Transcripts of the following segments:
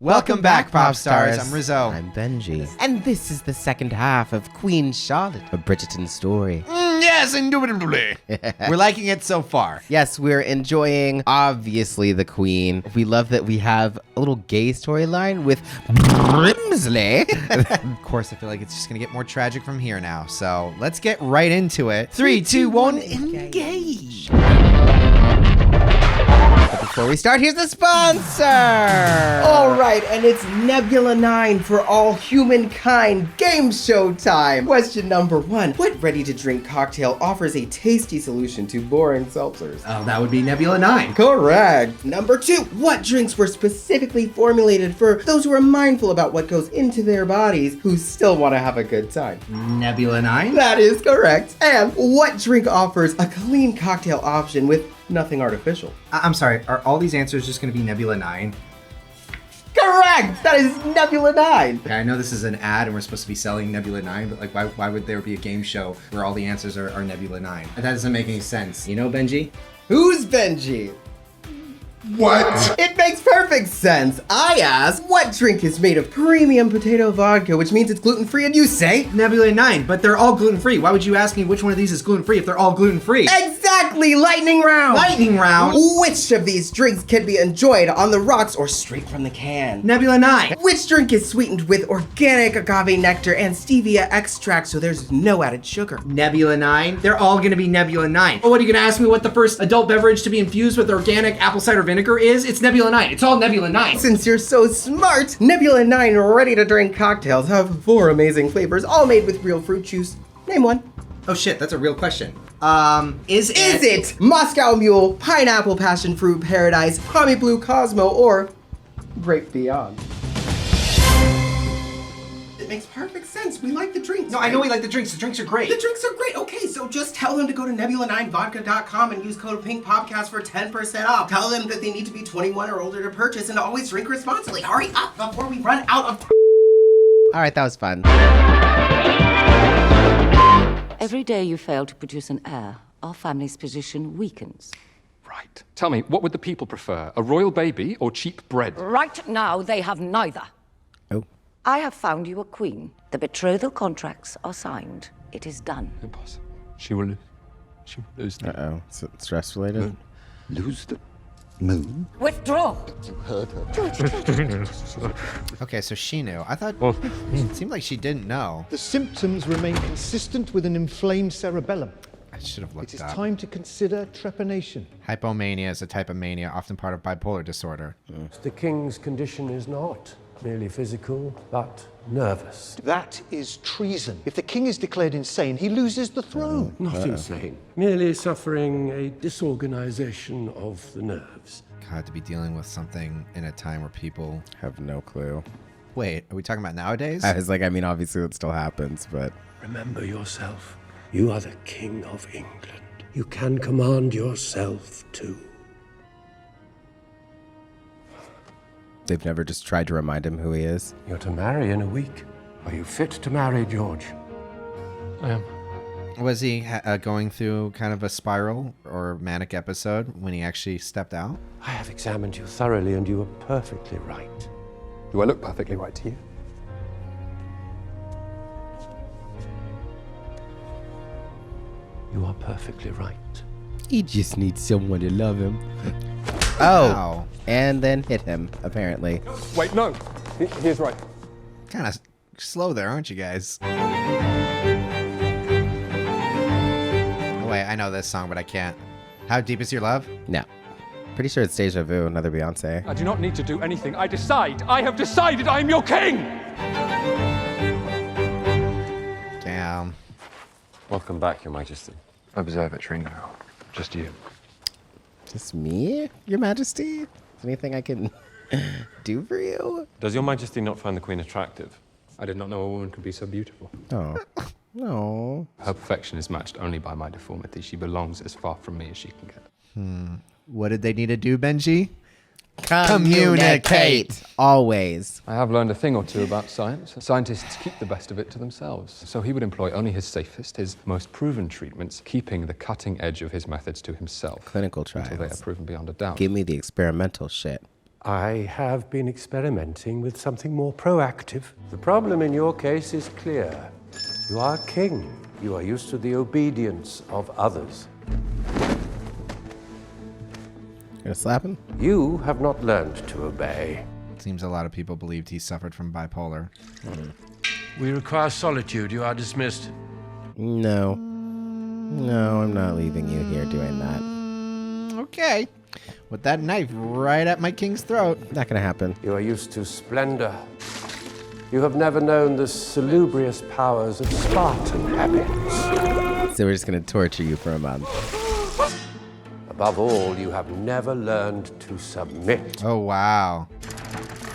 Welcome back, pop stars. I'm RIZZO. I'm BENJI. And this is the second half of Queen Charlotte, a Bridgerton story. Yes, indubitably. We're liking it so far. Yes, we're enjoying, obviously, the Queen. We love that we have a little gay storyline with Brimsley. Of course, I feel like it's just going to get more tragic from here now. So let's get right into it. 3, 2, 1, engage. But before we start, here's the sponsor! Alright, and it's Nebula 9 for all humankind game show time! Question number 1. What ready-to-drink cocktail offers a tasty solution to boring seltzers? Oh, that would be Nebula 9. Correct! Number 2. What drinks were specifically formulated for those who are mindful about what goes into their bodies who still want to have a good time? Nebula 9? That is correct! And what drink offers a clean cocktail option with nothing artificial? I'm sorry, are all these answers just going to be Nebula 9? Correct! That is Nebula 9! Okay, I know this is an ad and we're supposed to be selling Nebula 9, but like, why would there be a game show where all the answers are Nebula 9? That doesn't make any sense. You know, BENJI? Who's BENJI? What? It makes perfect sense. I asked, what drink is made of premium potato vodka, which means it's gluten-free, and you say? Nebula 9, but they're all gluten-free. Why would you ask me which one of these is gluten-free if they're all gluten-free? Exactly! Lightning round! Lightning round? Which of these drinks can be enjoyed on the rocks or straight from the can? Nebula 9. Which drink is sweetened with organic agave nectar and stevia extract so there's no added sugar? Nebula 9. They're all gonna be Nebula 9. Oh, what are you gonna ask me what the first adult beverage to be infused with organic apple cider vinegar is? It's Nebula 9. It's all Nebula 9. Since you're so smart, Nebula 9 ready-to-drink cocktails have 4 amazing flavors, all made with real fruit juice. Name one. Oh shit, that's a real question. Is it Moscow Mule, Pineapple Passion Fruit Paradise, Pommy Blue Cosmo, or Grape Beyond? It makes perfect sense. We like the drinks. No, I know we like the drinks. The drinks are great. The drinks are great. Okay, so just tell them to go to nebula9vodka.com and use code PINKPOPCAST for 10% off. Tell them that they need to be 21 or older to purchase and to always drink responsibly. Hurry up before we run out of Alright, that was fun. Every day you fail to produce an heir, our family's position weakens. Right. Tell me, what would the people prefer? A royal baby or cheap bread? Right now, they have neither. Oh. I have found you a queen. The betrothal contracts are signed. It is done. Impossible. She will lose. She will lose the Uh-oh. Is it stress related? Lose the moon? Withdraw! Okay, so she knew. I thought it seemed like she didn't know. The symptoms remain consistent with an inflamed cerebellum. I should have It looked is up. time to consider trepanation. Hypomania is a type of mania, often part of bipolar disorder. The king's condition is not merely physical, but nervous. That is treason. If the king is declared insane, he loses the throne. Not insane. Merely suffering a disorganization of the nerves. God, to be dealing with something in a time where people... Have no clue. Wait, are we talking about nowadays? I was like, I mean, obviously that still happens, but... Remember yourself. You are the King of England. You can command yourself too. They've never just tried to remind him who he is. You're to marry in a week. Are you fit to marry, George? I am. Was he going through kind of a spiral or manic episode when he actually stepped out? I have examined you thoroughly and you are perfectly right. Do I look perfectly right to you? You are perfectly right. He just needs someone to love him. Wow. And then hit him, apparently. Wait, no. He is right. Kind of slow there, aren't you guys? Oh, wait, I know this song, but I can't. How Deep Is Your Love? No. Pretty sure it's Deja Vu, another Beyonce. I do not need to do anything. I decide. I have decided I am your king! Damn. Welcome back, Your Majesty. Observatory now. Just you. Just me, Your Majesty? Is there anything I can do for you? Does Your Majesty not find the Queen attractive? I did not know a woman could be so beautiful. Oh. No. Her perfection is matched only by my deformity. She belongs as far from me as she can get. What did they need to do, BENJI? Communicate. Always. I have learned a thing or two about science. Scientists keep the best of it to themselves. So he would employ only his safest, his most proven treatments, keeping the cutting edge of his methods to himself. Clinical Until they are trials. proven beyond a doubt. Give me the experimental shit. I have been experimenting with something more proactive. The problem in your case is clear. You are king. You are used to the obedience of others. Gonna slap him? You have not learned to obey. Seems a lot of people believed he suffered from bipolar. We require solitude. You are dismissed. No. No, I'm not leaving you here doing that. Okay. With that knife right at my king's throat. Not gonna happen. You are used to splendor. You have never known the salubrious powers of Spartan habits. So we're just gonna torture you for a month. Above all, you have never learned to submit. Oh, wow.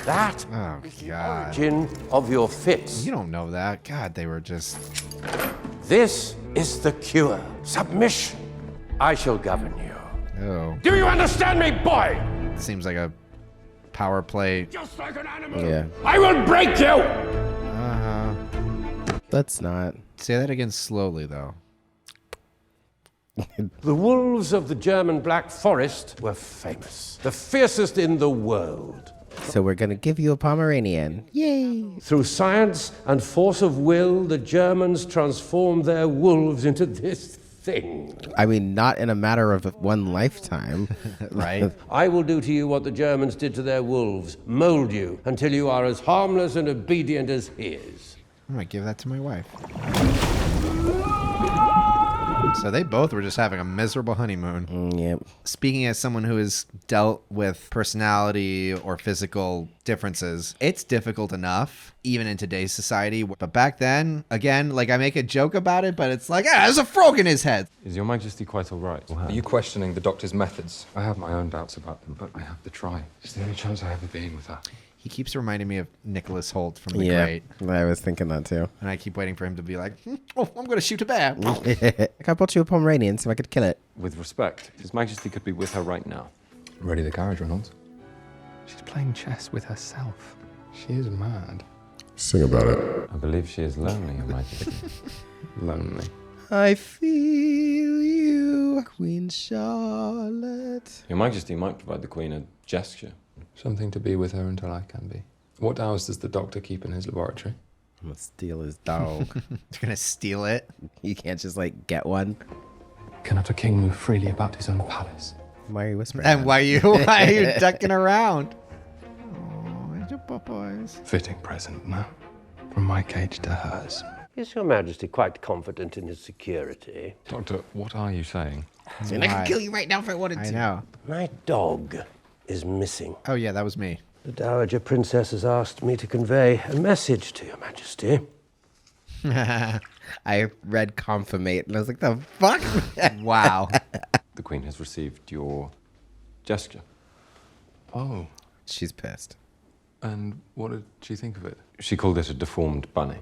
That Oh, is the God. origin of your fits. You don't know that. God, they were just... This is the cure. Submission. I shall govern you. Oh. Do you understand me, boy? Seems like a power play. Just like an animal. Yeah. I will break you! Uh-huh. Let's not. Say that again slowly, though. The wolves of the German Black Forest were famous. The fiercest in the world. So we're gonna give you a Pomeranian. Yay! Through science and force of will, the Germans transformed their wolves into this thing. I mean, not in a matter of one lifetime. Right? I will do to you what the Germans did to their wolves, mold you until you are as harmless and obedient as his. I might give that to my wife. So they both were just having a miserable honeymoon. Yep. Speaking as someone who has dealt with personality or physical differences, it's difficult enough, even in today's society. But back then, again, like I make a joke about it, but it's like, there's a frog in his head. Is Your Majesty quite all right? Are you questioning the doctor's methods? I have my own doubts about them, but I have to try. It's the only chance I have of being with her. He keeps reminding me of Nicholas Holt from The Yeah, Great. I was thinking that too. And I keep waiting for him to be like, oh, I'm going to shoot a bear. I brought you a Pomeranian so I could kill it. With respect, His Majesty could be with her right now. Ready the carriage, Reynolds. She's playing chess with herself. She is mad. Sing about it. I believe she is lonely, Your Majesty. Lonely. I feel you, Queen Charlotte. Your Majesty might provide the Queen a gesture. Something to be with her until I can be. What hours does the doctor keep in his laboratory? I'm gonna steal his dog. You're going to steal it? You can't just like get one. Cannot a king move freely about his own palace? Why are you whispering? And why are you ducking around? Oh, it's your boys. Fitting present now. From my cage to hers. Is Your Majesty quite confident in his security? Doctor, what are you saying? And I can kill you right now if I wanted to. I know. My dog is missing. Oh, yeah, that was me. The Dowager Princess has asked me to convey a message to Your Majesty. I read confirmate and I was like, the fuck? Wow. The Queen has received your gesture. Oh. She's pissed. And what did she think of it? She called it a deformed bunny.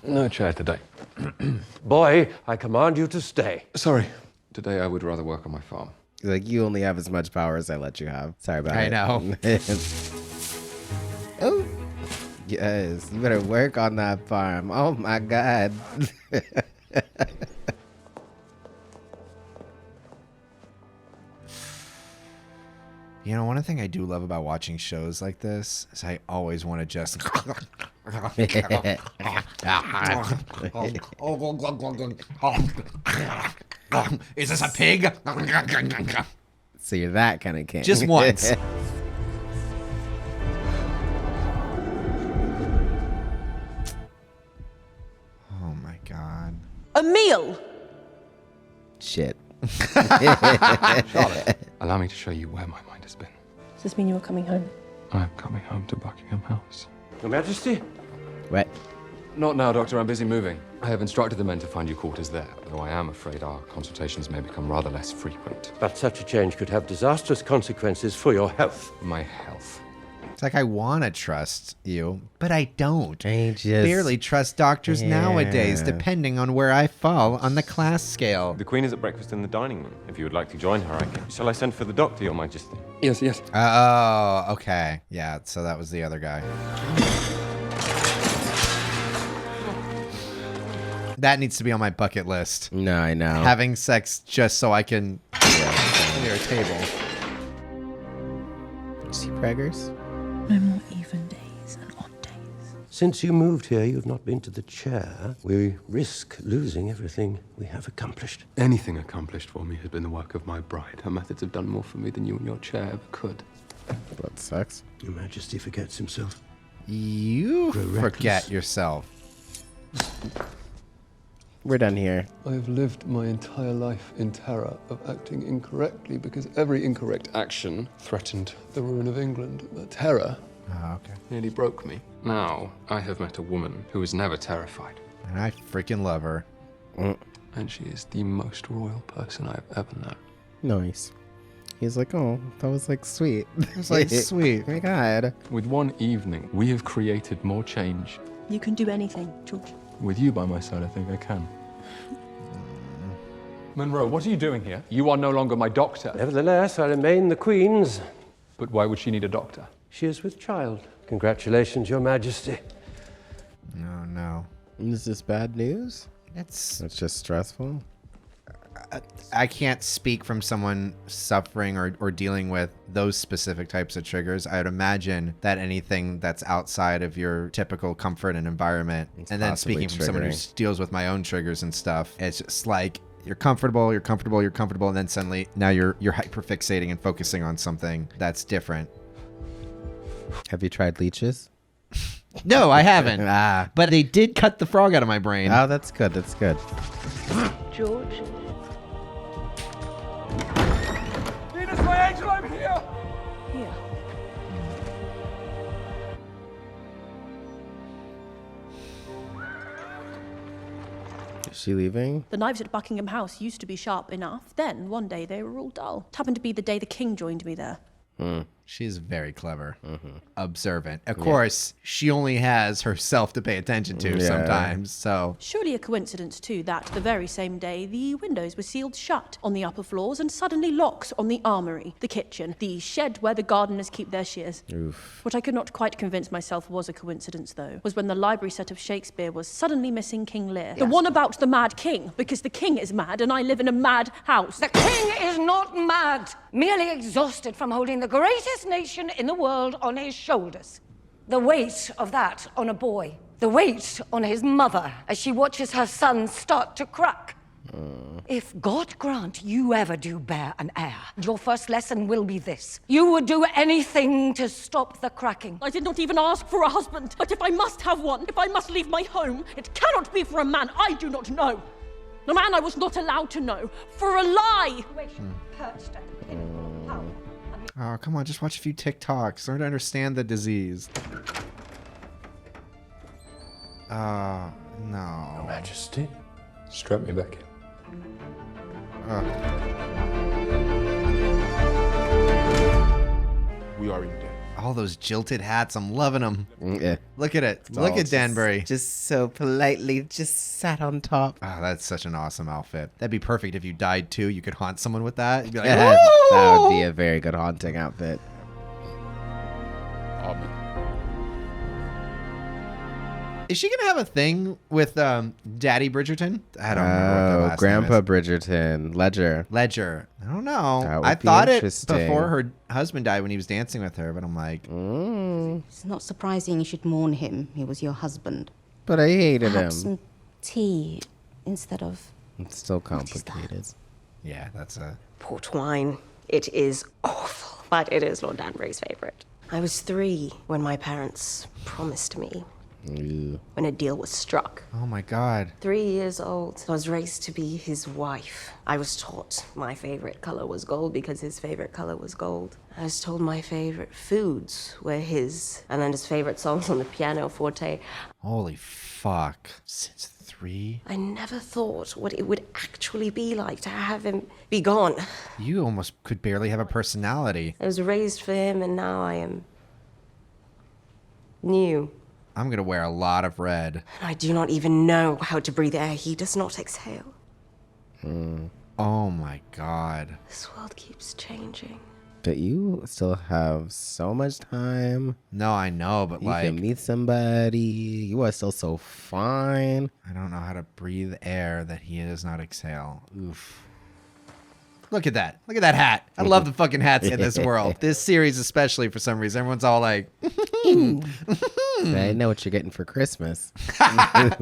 No chair today. Boy, I command you to stay. Sorry. Today I would rather work on my farm. He's like, you only have as much power as I let you have. Sorry about I it. know. Oh. Yes, you better work on that farm. Oh my God. You know, one thing I do love about watching shows like this is I always want to just... Is this a pig? So you're that kind of king. Just once. Oh my God. A meal! Shit. Charlotte, allow me to show you where my mind has been. Does this mean you were coming home? I am coming home to Buckingham House. Your Majesty? What? Not now, Doctor. I'm busy moving. I have instructed the men to find you quarters there, though I am afraid our consultations may become rather less frequent. But such a change could have disastrous consequences for your health. My health. It's like I want to trust you, but I don't. I just barely trust doctors nowadays, depending on where I fall on the class scale. The Queen is at breakfast in the dining room. If you would like to join her, I can. Shall I send for the doctor, Your Majesty? Yes, yes. Oh, okay. Yeah, so that was the other guy. That needs to be on my bucket list. No, I know. Having sex just so I can clear a table. See preggers? No more even days and odd days. Since you moved here, you've not been to the chair. We risk losing everything we have accomplished. Anything accomplished for me has been the work of my bride. Her methods have done more for me than you and your chair ever could. That sucks. Your Majesty forgets himself. You Grow forget reckless. yourself. We're done here. I have lived my entire life in terror of acting incorrectly because every incorrect action threatened the ruin of England. But terror Okay. nearly broke me. Now, I have met a woman who is never terrified. And I freaking love her. And she is the most royal person I've ever known. Nice. He's like, oh, that was like sweet. It's like, sweet. Oh my God. With one evening, we have created more change. You can do anything, George. With you by my side, I think I can. Monroe, what are you doing here? You are no longer my doctor. Nevertheless, I remain the Queen's. But why would she need a doctor? She is with child. Congratulations, Your Majesty. No, no. Is this bad news? It's It's just stressful. I can't speak from someone suffering or dealing with those specific types of triggers. I would imagine that anything that's outside of your typical comfort and environment, and then possibly speaking from someone who triggering. deals with my own triggers and stuff, it's just like you're comfortable, and then suddenly now you're hyperfixating and focusing on something that's different. Have you tried leeches? No, I haven't. Ah. But they did cut the frog out of my brain. Oh, that's good. That's good. George. Venus, my angel, I'm here! Here. Is she leaving? The knives at Buckingham House used to be sharp enough. Then, one day, they were all dull. It happened to be the day the king joined me there. She's very clever, observant. Of course, she only has herself to pay attention to Yeah. sometimes. So Surely a coincidence, too, that the very same day the windows were sealed shut on the upper floors and suddenly locked on the armoury, the kitchen, the shed where the gardeners keep their shears. What I could not quite convince myself was a coincidence, though, was when the library set of Shakespeare was suddenly missing King Lear. The one about the mad king, because the king is mad and I live in a mad house. The king is not mad, merely exhausted from holding the greatest nation in the world on his shoulders. The weight of that on a boy. The weight on his mother as she watches her son start to crack. If God grant you ever do bear an heir, your first lesson will be this. You would do anything to stop the cracking. I did not even ask for a husband, but if I must have one, if I must leave my home, it cannot be for a man I do not know. A man I was not allowed to know, for a lie. Perched at the pinnacle of power. oh, come on, just watch a few TikToks. Learn to understand the disease. No. Majesty? Strap me back in. We are in debt. All those jilted hats, I'm loving them. Yeah. Look at it. Look all at Danbury. Just so politely, just sat on top. Oh, that's such an awesome outfit. That'd be perfect if you died too. You could haunt someone with that. You'd be like, That "Woo!" would be a very good haunting outfit. Amen. Is she gonna have a thing with Daddy Bridgerton? I don't remember what the last Grandpa name is. Bridgerton, Ledger. Ledger. I don't know. That would I be thought it interesting. before her husband died when he was dancing with her, but I'm like, It's not surprising you should mourn him. He was your husband. But I hated Perhaps him. some tea instead of... It's still complicated. yeah, that's a. Port wine. It is awful, but it is Lord Danbury's favourite. I was 3 when my parents promised me, when a deal was struck. Oh my God. 3 years old. I was raised to be his wife. I was taught my favourite colour was gold because his favourite colour was gold. I was told my favourite foods were his, and then his favourite songs on the pianoforte. Holy fuck. Since 3? I never thought what it would actually be like to have him be gone. You almost could barely have a personality. I was raised for him, and now I am new. I'm gonna wear a lot of red. I do not even know how to breathe air he does not exhale. Oh my God. This world keeps changing. But you still have so much time. No, I know, but You like, can meet somebody. You are still so fine. I don't know how to breathe air that he does not exhale. Oof. Look at that. Look at that hat. I love the fucking hats in this world. This series especially, for some reason. Everyone's all like... I know what you're getting for Christmas.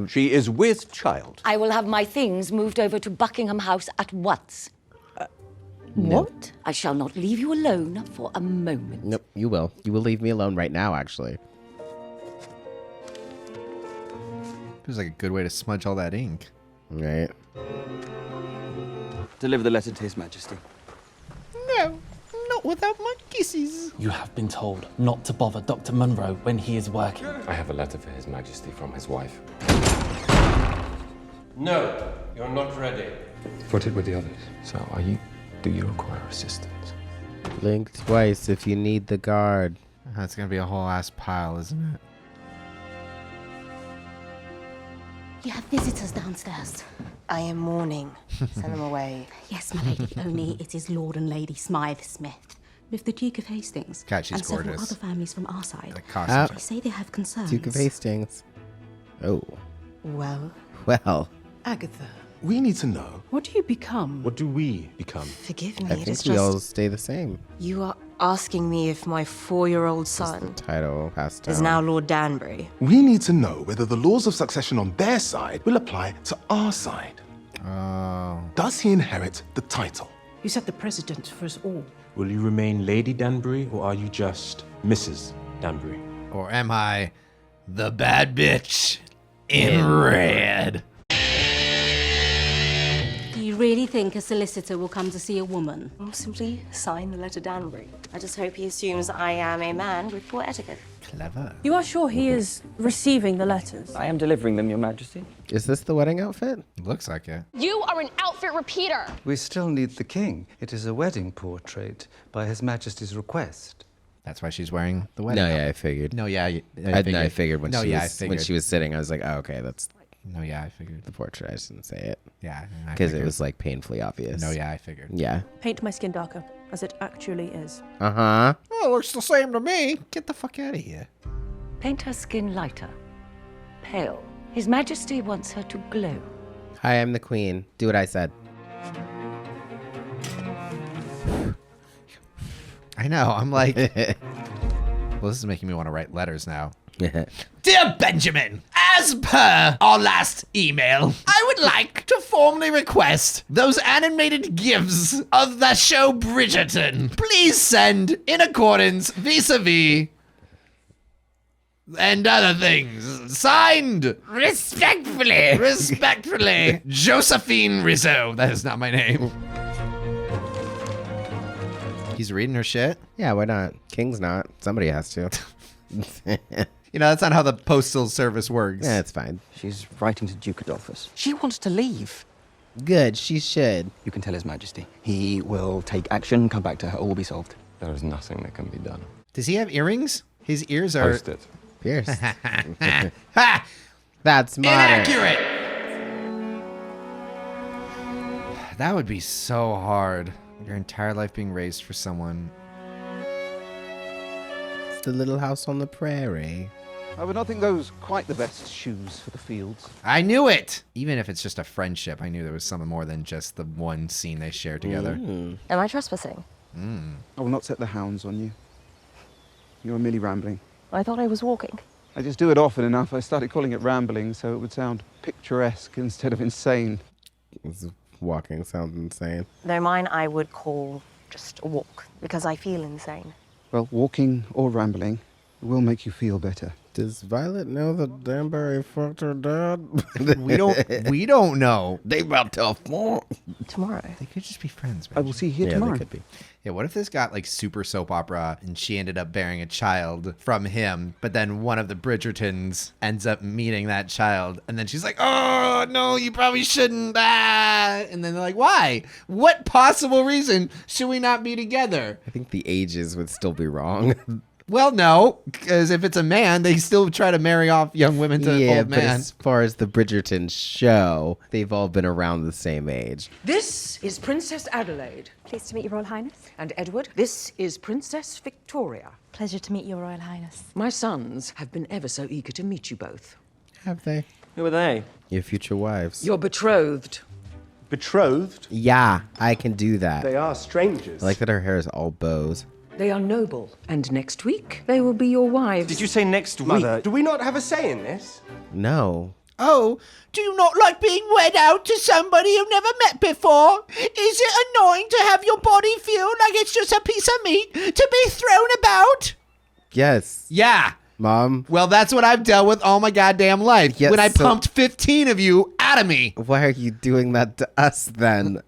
She is with child. I will have my things moved over to Buckingham House at once. What? I shall not leave you alone for a moment. Nope, you will. You will leave me alone right now, actually. Feels like a good way to smudge all that ink. Right. Deliver the letter to His Majesty. No, not without my kisses. You have been told not to bother Dr. Munro when he is working. I have a letter for His Majesty from his wife. No, you're not ready. Put it with the others. So, do you require assistance? Blink twice if you need the guard. That's gonna be a whole ass pile, isn't it? You have visitors downstairs. I am mourning. Send them away. Yes, my lady. Only it is Lord and Lady Smythe Smith with the Duke of Hastings. God, she's and several gorgeous. other families from our side. The They say they have concerns. Duke of Hastings. Oh. Well, Well. Agatha, we need to know. What do you become? What do we become? forgive me. I It is think we all just stay the same. you are asking me if my 4-year-old son Title passed is down. now Lord Danbury. We need to know whether the laws of succession on their side will apply to our side. Oh. Does he inherit the title? You set the precedent for us all. Will you remain Lady Danbury, or are you just Mrs. Danbury? Or am I the bad bitch in red? Do you really think a solicitor will come to see a woman? I'll simply sign the letter Danbury. I just hope he assumes I am a man with poor etiquette. Clever. You are sure he is receiving the letters? I am delivering them, Your Majesty. Is this the wedding outfit? Looks like it. You are an outfit repeater. We still need the king. It is a wedding portrait by His Majesty's request. That's why she's wearing the wedding. No, yeah, outfit. I figured. No, yeah, I figured when no, she yeah, was I when figured. she was sitting, I was like, oh, okay, that's No, yeah, I figured. the portrait. I just didn't say it. Yeah, I Because it figured. was like painfully obvious. No, yeah, I figured. Yeah. Paint my skin darker, as it actually is. Uh-huh. Oh, it looks the same to me. Get the fuck out of here. Paint her skin lighter. Pale. His Majesty wants her to glow. Hi, I'm the queen. Do what I said. I know. I'm like... Well, this is making me want to write letters now. Dear Benjamin, as per our last email, I would like to formally request those animated GIFs of the show Bridgerton. Please send in accordance vis-a-vis and other things. Signed, respectfully, Josephine Rizzo. That is not my name. He's reading her shit? Yeah, why not? King's not. Somebody has to. You know, that's not how the postal service works. Yeah, it's fine. She's writing to Duke Adolphus. She wants to leave. Good, she should. You can tell His Majesty. He will take action, come back to her, all will be solved. There is nothing that can be done. Does he have earrings? His ears are... Post it. Pierce. Ha! That's modern. Inaccurate! That would be so hard. Your entire life being raised for someone. It's the little house on the prairie. I would not think those quite the best shoes for the fields. I knew it! Even if it's just a friendship, I knew there was something more than just the one scene they shared together. Am I trespassing? I will not set the hounds on you. You are merely rambling. I thought I was walking. I just do it often enough. I started calling it rambling so it would sound picturesque instead of insane. This walking sounds insane. Though mine I would call just a walk, because I feel insane. Well, walking or rambling will make you feel better. Does Violet know that Danbury fucked her dad? We don't know. They about to fall. Tomorrow. They could just be friends. I will see you here tomorrow. They could be. Yeah, what if this got like super soap opera and she ended up bearing a child from him, but then one of the Bridgertons ends up meeting that child, and then she's like, oh, no, you probably shouldn't. Ah. And then they're like, why? What possible reason should we not be together? I think the ages would still be wrong. Well, no, because if it's a man, they still try to marry off young women to old but man. as far as the Bridgerton show, they've all been around the same age. This is Princess Adelaide. Pleased to meet your Royal Highness. And Edward, this is Princess Victoria. Pleasure to meet your Royal Highness. My sons have been ever so eager to meet you both. Have they? Who are they? Your future wives. You're betrothed. Betrothed? Yeah, I can do that. They are strangers. I like that her hair is all bows. They are noble, and next week they will be your wives. Did you say next Mother, week? do we not have a say in this? No. Oh, do you not like being wed out to somebody you've never met before? Is it annoying to have your body feel like it's just a piece of meat to be thrown about? Yes. Yeah. Mom. Well, that's what I've dealt with all my goddamn life. Yes, when I so- pumped 15 of you out of me. Why are you doing that to us then?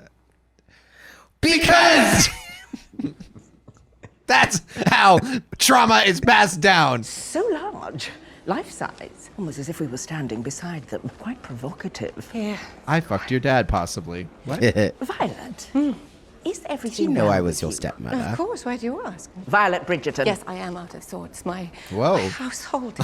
Because that's how trauma is passed down. So large, life-size, almost as if we were standing beside them. Quite provocative. Yeah. I fucked your dad, possibly. What? Violet, is everything You know well I was with your you? stepmother. Of course, why do you ask? Violet Bridgerton. Yes, I am out of sorts. My Whoa. household.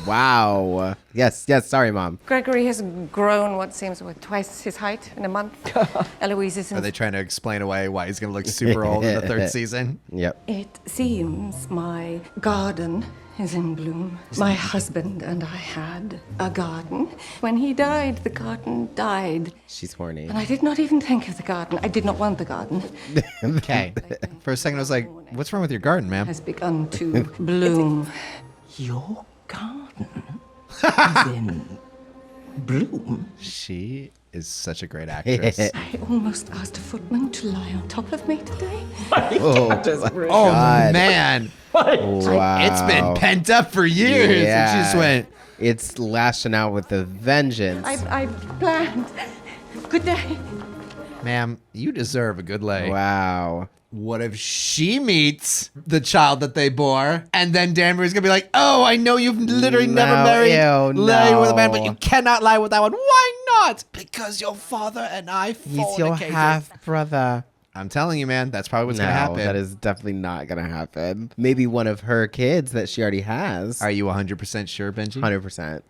Wow. Yes, sorry, Mom. Gregory has grown what seems twice his height in a month. Eloise is in... Are they trying to explain away why he's going to look super old in the third season? Yep. It seems my garden is in bloom. My husband and I had a garden. When he died, the garden died. She's horny. And I did not even think of the garden. I did not want the garden. Okay. For a second, I was like, what's wrong with your garden, ma'am? Has begun to bloom. Your garden is in bloom. She is such a great actress. I almost asked a footman to lie on top of me today. Oh, God. Man. Wow. It's been pent up for years. Yeah. And she just went, It's lashing out with a vengeance. I planned. Good day. ma'am, you deserve a good lay. Wow. What if she meets the child that they bore, and then Danbury's gonna be like, "Oh, I know you've literally never married, lay with a man, but you cannot lie with that one. Why not? Because your father and I fornicated." He's your half brother. I'm telling you, man, that's probably what's gonna happen. That is definitely not gonna happen. Maybe one of her kids that she already has. Are you 100% sure, Benji? 100%.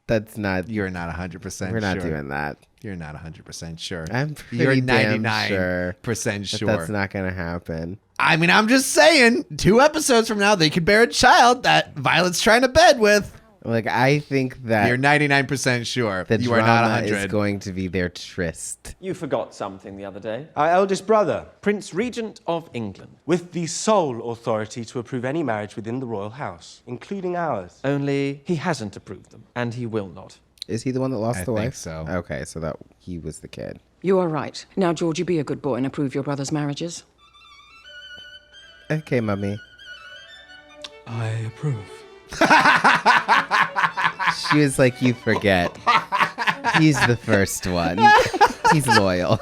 That's not. You're not 100% sure. We're not doing that. You're not 100% sure. I'm pretty You're damn 99% sure sure. that's not gonna happen. I mean, I'm just saying, 2 episodes from now, they could bear a child that Violet's trying to bed with. Like, I think that you're 99% sure. The you are not drama 100. is going to be their tryst. You forgot something the other day. Our eldest brother, Prince Regent of England. with the sole authority to approve any marriage within the royal house, including ours. Only he hasn't approved them, and he will not. Is he the one that lost I the think wife? so. Okay, so that he was the kid. You are right. Now, Georgie, be a good boy and approve your brother's marriages. Okay, mummy. I approve. She was like, you forget. He's the first one. He's loyal.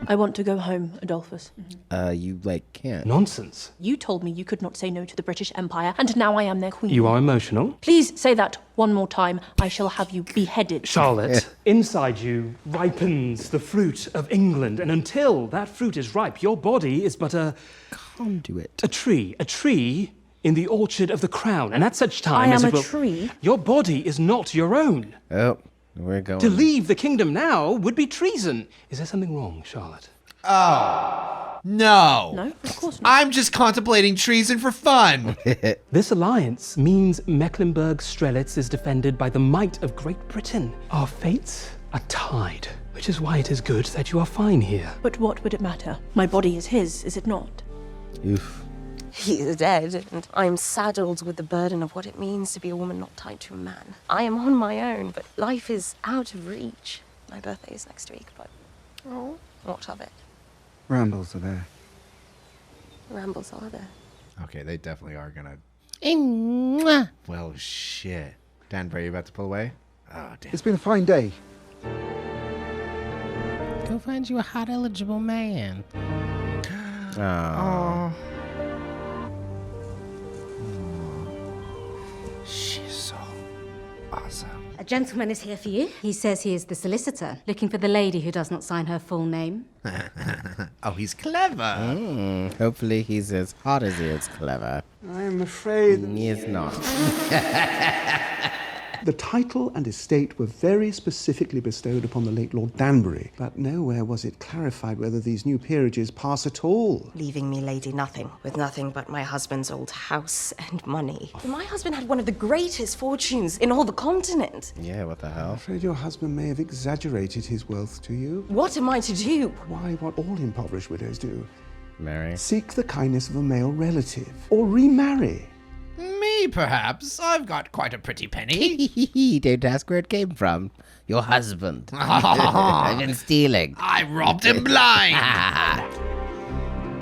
I want to go home, Adolphus. You, can't. Nonsense. You told me you could not say no to the British Empire, and now I am their queen. You are emotional. Please say that one more time. I shall have you beheaded. Charlotte, inside you ripens the fruit of England, and until that fruit is ripe, your body is but a conduit. A tree in the orchard of the crown, and at such time I as am it a will, tree. your body is not your own. Oh, we're going. To leave the kingdom now would be treason. Is there something wrong, Charlotte? Oh, no. No, of course not. I'm just contemplating treason for fun. This alliance means Mecklenburg-Strelitz is defended by the might of Great Britain. Our fates are tied, which is why it is good that you are fine here. But what would it matter? My body is his, is it not? Oof. He's dead, and I'm saddled with the burden of what it means to be a woman not tied to a man. I am on my own, but life is out of reach. My birthday is next week, but what of it? Rambles are there. Rambles are there. Okay, they definitely are gonna. Mwah. Well, shit. Danbury, you about to pull away? Oh, damn. It's been a fine day. Go find you a hot, eligible man. Oh. She's so awesome. A gentleman is here for you. He says he is the solicitor, looking for the lady who does not sign her full name. Oh, he's clever. Hopefully he's as hot as he is clever. I am afraid He is not. The title and estate were very specifically bestowed upon the late Lord Danbury, but nowhere was it clarified whether these new peerages pass at all. Leaving me lady nothing, with nothing but my husband's old house and money. My husband had one of the greatest fortunes in all the continent. Yeah, what the hell? I'm afraid your husband may have exaggerated his wealth to you. What am I to do? Why, what all impoverished widows do. Marry. Seek the kindness of a male relative, or remarry. Me, perhaps. I've got quite a pretty penny. Don't ask where it came from. Your husband. I've been stealing. I robbed him blind.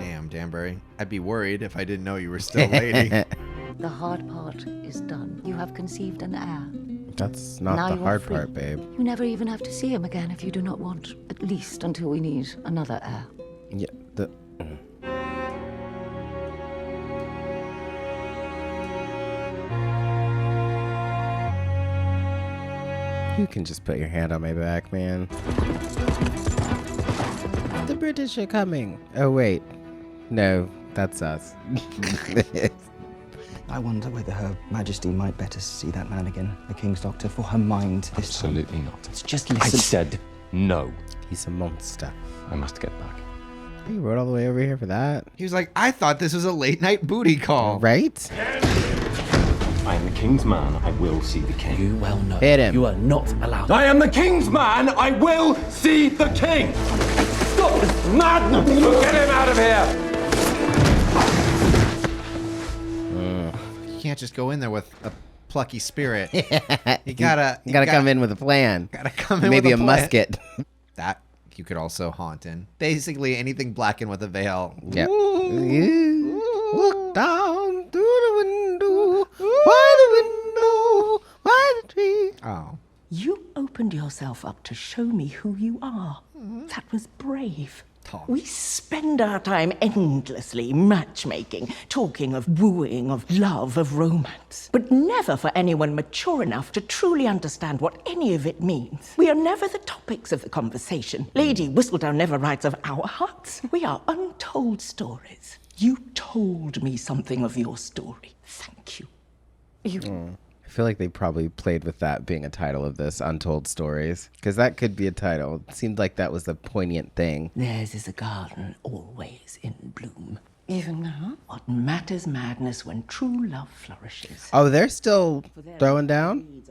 Damn, Danbury. I'd be worried if I didn't know you were still a lady. The hard part is done. You have conceived an heir. That's not Now the you are hard free. part, babe. You never even have to see him again if you do not want, at least until we need another heir. Yeah, the... You can just put your hand on my back, man. The British are coming. Oh, wait. No, that's us. I wonder whether Her Majesty might better see that man again, the King's Doctor, for her mind this Absolutely time. not. It's just I listen. said no. He's a monster. I must get back. You rode all the way over here for that? He was like, I thought this was a late night booty call. Right? I am the King's man. I will see the King. You well know. Hit him. You are not allowed. I am the King's man. I will see the King. Stop this madness. Get him out of here. You can't just go in there with a plucky spirit. You gotta come in with a plan. Gotta come in Maybe with a a plan. musket. That you could also haunt in. Basically anything blackened with a veil. Yep. Ooh. Look down through the window. Why the window? Why the tree? Oh. You opened yourself up to show me who you are. That was brave. We spend our time endlessly matchmaking, talking of wooing, of love, of romance, but never for anyone mature enough to truly understand what any of it means. We are never the topics of the conversation. Lady Whistledown never writes of our hearts. We are untold stories. You told me something of your story. Thank you. I feel like they probably played with that being a title of this, Untold Stories, because that could be a title. It seemed like that was the poignant thing. Theirs is a garden always in bloom. Even now? What matters madness when true love flourishes. Oh, they're still throwing down?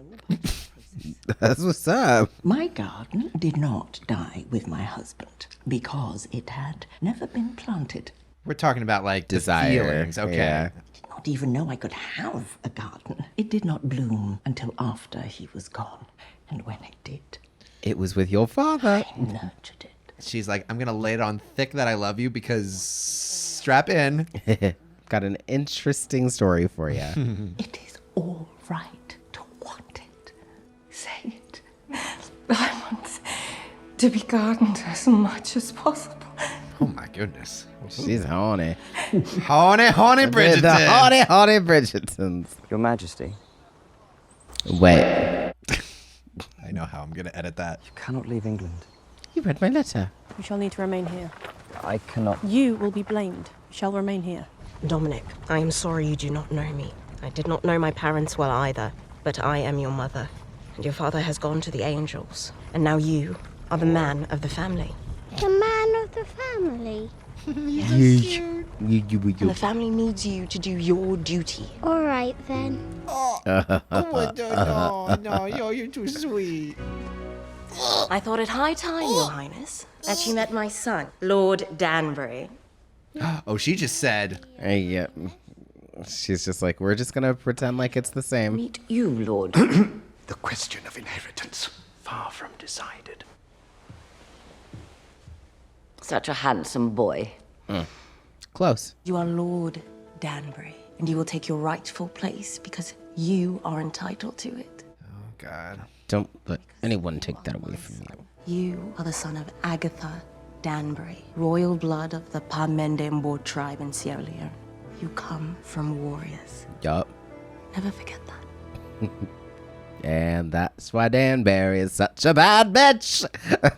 That's what's up. My garden did not die with my husband because it had never been planted. We're talking about like Desire. the feelings. Okay. Yeah. I did not even know I could have a garden. It did not bloom until after he was gone. And when it did, It was with your father. I nurtured it. She's like, I'm gonna lay it on thick that I love you because strap in. Got an interesting story for you. It is all right to want it. Say it. I want to be gardened as much as possible. Oh my goodness. She's horny. Horny Bridgerton. The horny Bridgertons. Your Majesty. Wait. I know how I'm gonna edit that. You cannot leave England. You read my letter. You shall need to remain here. I cannot. You will be blamed. You shall remain here. Dominic, I am sorry you do not know me. I did not know my parents well either, but I am your mother, and your father has gone to the angels, and now you are the man of the family. The man of the family. Yes. And the family needs you to do your duty. All right then. No, you're too sweet. I thought it high time, Your Highness, that you met my son, Lord Danbury. Oh, she just said. Yeah. She's just like, we're just gonna pretend like it's the same. Meet you, Lord. The question of inheritance, far from decided. Such a handsome boy. Close. You are Lord Danbury, and you will take your rightful place because you are entitled to it. Oh, God. Don't let anyone take that away from you. You are the son of Agatha Danbury, royal blood of the Parmendembour tribe in Sierra Leone. You come from warriors. Yup. Never forget that. And that's why Danbury is such a bad bitch.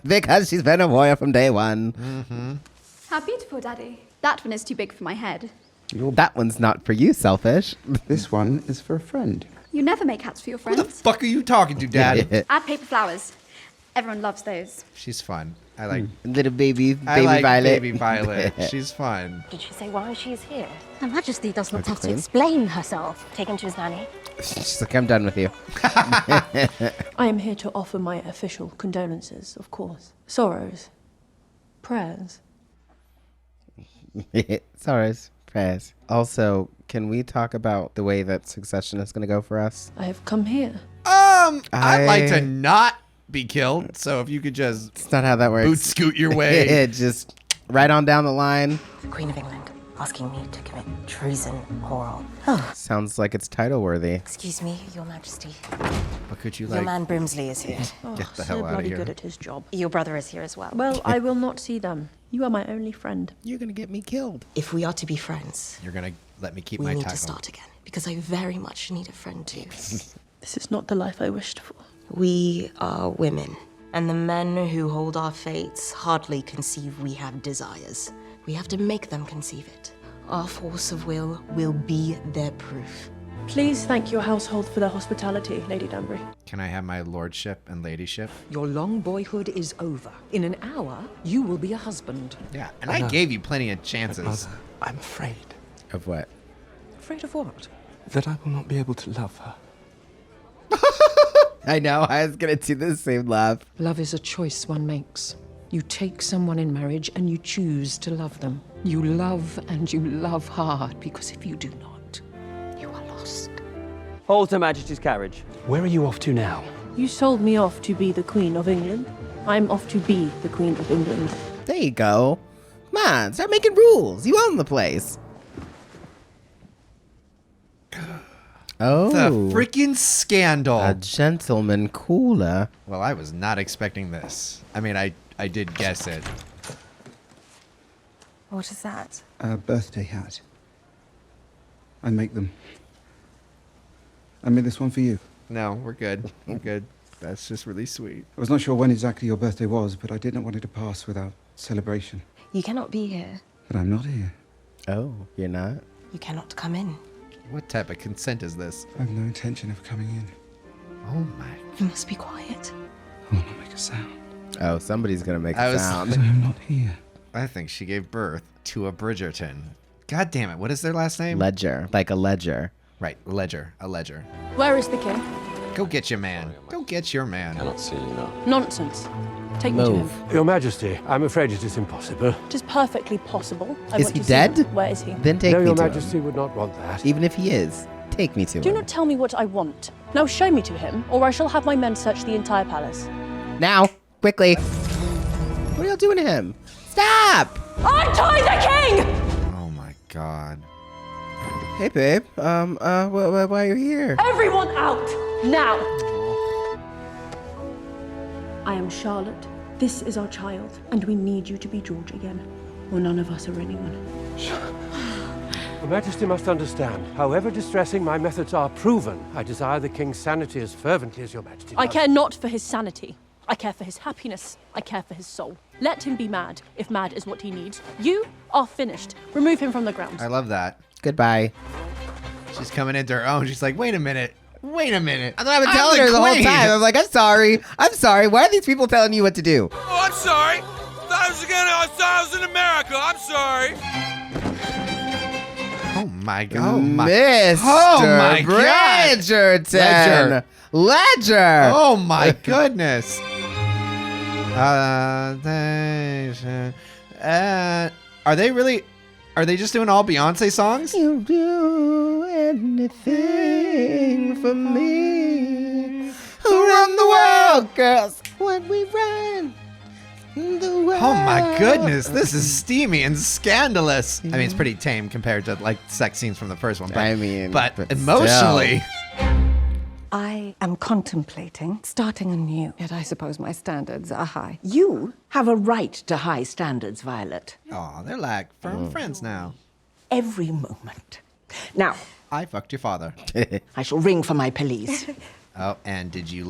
Because she's been a warrior from day one. Mm-hmm. How beautiful, Daddy. That one is too big for my head. That one's not for you, selfish. This one is for a friend. You never make hats for your Who the friends. fuck are you talking to, Dad? Add paper flowers. Everyone loves those. She's fun. I like little baby I like Violet. baby Violet. She's fun. Did she say why she's here? Her Majesty does not Okay, have to Queen. explain herself. Taken to his nanny? She's like, I'm done with you. I am here to offer my official condolences, of course. Sorrows. Prayers. Sorrows, prayers. Also, can we talk about the way that succession is going to go for us? I have come here. I'd like to not be killed, so if you could just It's not how that works. boot scoot your way. Just right on down the line. The Queen of England asking me to commit treason oral. Sounds like it's title worthy. Excuse me, Your Majesty. But could you Your man Brimsley is here. Get the so hell out of bloody here. good at his job. Your brother is here as well. Well, I will not see them. You are my only friend. You're going to get me killed. If we are to be friends, You're gonna let me keep we my need tackle. to start again. Because I very much need a friend too. This is not the life I wished for. We are women. And the men who hold our fates hardly conceive we have desires. We have to make them conceive it. Our force of will be their proof. Please thank your household for their hospitality, Lady Danbury. Can I have my lordship and ladyship? Your long boyhood is over. In an hour, you will be a husband. Yeah, and I gave you plenty of chances. I'm afraid. Of what? Afraid of what? That I will not be able to love her. I know, I was going to do the same laugh. Love is a choice one makes. You take someone in marriage and you choose to love them. You love and you love hard, because if you do not, you are lost. Halt Her Majesty's carriage. Where are you off to now? You sold me off to be the Queen of England. I'm off to be the Queen of England. There you go. Come on, start making rules. You own the place. Oh. The freaking scandal. A gentleman cooler. Well, I was not expecting this. I mean, I did guess it. What is that? A birthday hat. I make them. I made this one for you. No, we're good. We're good. That's just really sweet. I was not sure when exactly your birthday was, but I did not want it to pass without celebration. You cannot be here. But I'm not here. Oh, you're not? You cannot come in. What type of consent is this? I have no intention of coming in. Oh my. You must be quiet. I will not make a sound. Oh, somebody's going to make I a was- sound. I'm not here. I think she gave birth to a Bridgerton. God damn it. What is their last name? Ledger. Like a ledger. Right. Ledger. A ledger. Where is the king? Go get your man. Go get your man. Cannot see you now. Nonsense. Take me to him. Your Majesty, I'm afraid it is impossible. It is perfectly possible. I Is want he to see dead? him. Where is he? Then take No, me Your to Majesty him. would not want that. Even if he is, take me to Do him. not tell me what I want. Now show me to him, or I shall have my men search the entire palace. Now, quickly. What are y'all doing to him? Stop! Untie the king! Oh my god. Hey, babe. Why are you here? Everyone out! Now! I am Charlotte. This is our child, and we need you to be George again, or none of us are anyone. Your Majesty must understand, however distressing my methods are proven, I desire the King's sanity as fervently as Your Majesty I does. care not for his sanity. I care for his happiness. I care for his soul. Let him be mad, if mad is what he needs. You are finished. Remove him from the ground. I love that. Goodbye. She's coming into her own. She's like, wait a minute. Wait a minute. I've been telling her the whole time. I'm like, I'm sorry. I'm sorry. Why are these people telling you what to do? Oh, I'm sorry. I thought I was in America. I'm sorry. Oh my god. Oh my, Mr. oh my Bridgerton. Ledger. Oh my goodness. Are they really? Are they just doing all Beyonce songs? You do anything for me. Who run the world, girls? What we run. The world. Oh my goodness, this is steamy and scandalous. I mean, it's pretty tame compared to like sex scenes from the first one. But, I mean, but but emotionally. I am contemplating starting anew, yet I suppose my standards are high. You have a right to high standards, Violet. Oh, they're like firm friends now. Every moment. Now, I fucked your father. I shall ring for my police. Oh, and did you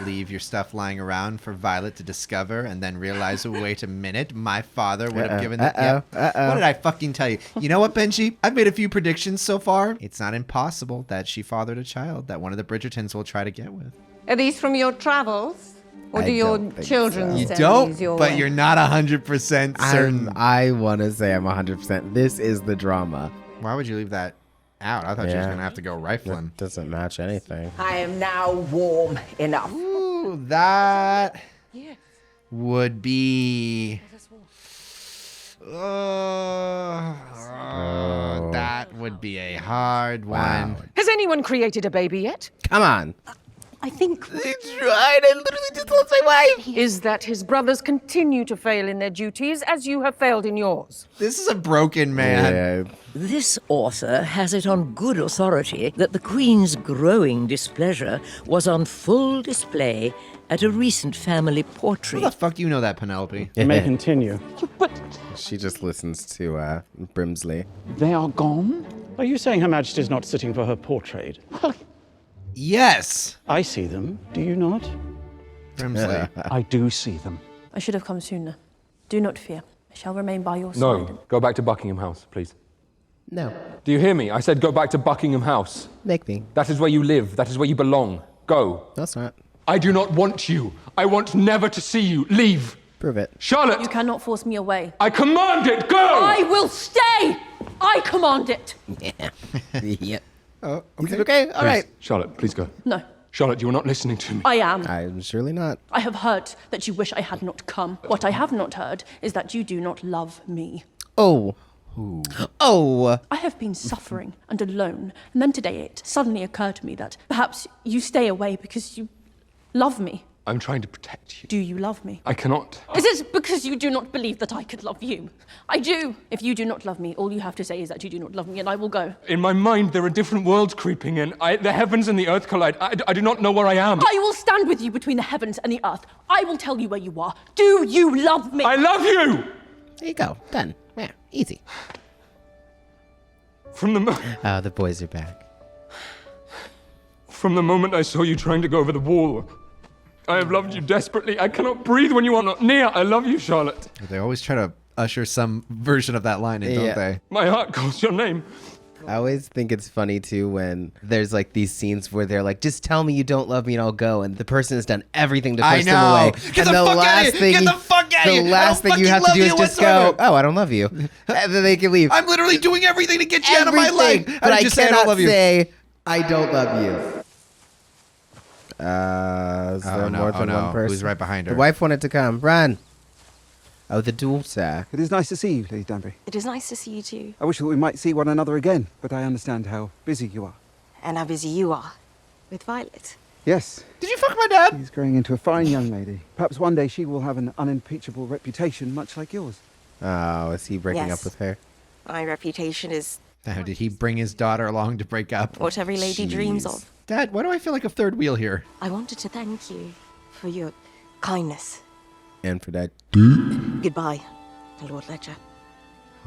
leave your stuff lying around for Violet to discover and then realize, wait a minute, my father would have given that? What did I fucking tell you? You know what, Benji? I've made a few predictions so far. It's not impossible that she fathered a child that one of the Bridgertons will try to get with. Are these from your travels? Or do your children You send don't, these your but way? you're not 100% certain. I want to say I'm 100%. This is the drama. Why would you leave that out? I thought she was going to have to go rifling. That doesn't match anything. I am now warm enough. Ooh, that would be... that would be a hard one. Has anyone created a baby yet? Come on. I think they tried. I literally just lost my wife. Is that his brothers continue to fail in their duties as you have failed in yours? This is a broken man. This author has it on good authority that the Queen's growing displeasure was on full display at a recent family portrait. How the fuck do you know that, Penelope? You may continue. She just listens to Brimsley. They are gone? Are you saying Her Majesty's not sitting for her portrait? Yes. I see them. Do you not? Brimsley. I do see them. I should have come sooner. Do not fear. I shall remain by your side. No, go back to Buckingham House, please. No. Do you hear me? I said go back to Buckingham House. Make me. That is where you live. That is where you belong. Go. That's not. I do not want you. I want never to see you. Leave. Prove it. Charlotte! You cannot force me away. I command it! Go! I will stay! I command it! Yep. Oh, okay. All right. Charlotte, please go. No. Charlotte, you are not listening to me. I am. I'm surely not. I have heard that you wish I had not come. What I have not heard is that you do not love me. Oh. Ooh. Oh. I have been suffering and alone, and then today it suddenly occurred to me that perhaps you stay away because you love me. I'm trying to protect you. Do you love me? I cannot. Is it because you do not believe that I could love you? I do. If you do not love me, all you have to say is that you do not love me, and I will go. In my mind, there are different worlds creeping in. The heavens and the earth collide. I do not know where I am. I will stand with you between the heavens and the earth. I will tell you where you are. Do you love me? I love you! There you go. Done. Yeah, easy. From the Oh, the boys are back. From the moment I saw you trying to go over the wall, I have loved you desperately. I cannot breathe when you are not near. I love you, Charlotte. They always try to usher some version of that line in, don't they? My heart calls your name. I always think it's funny too when there's like these scenes where they're like, just tell me you don't love me and I'll go, and the person has done everything to push them away. Get the fuck out of here! Get the fuck out of here! The last thing you have to do is just go, oh, I don't love you. And then they can leave. I'm literally doing everything to get you out of my life. But I just say I don't cannot love you. say I don't love you. Is there more than one person? Who's right behind her? The wife wanted to come. Run. Oh, the daughter. It is nice to see you, Lady Danbury. It is nice to see you too. I wish that we might see one another again, but I understand how busy you are. And how busy you are with Violet. Yes. Did you fuck my dad? She's growing into a fine young lady. Perhaps one day she will have an unimpeachable reputation, much like yours. Oh, is he breaking Yes. up with her? My reputation is Oh, did he bring his daughter along to break up? what every lady dreams of. Dad, why do I feel like a third wheel here? I wanted to thank you for your kindness. And for that. Goodbye, Lord Ledger.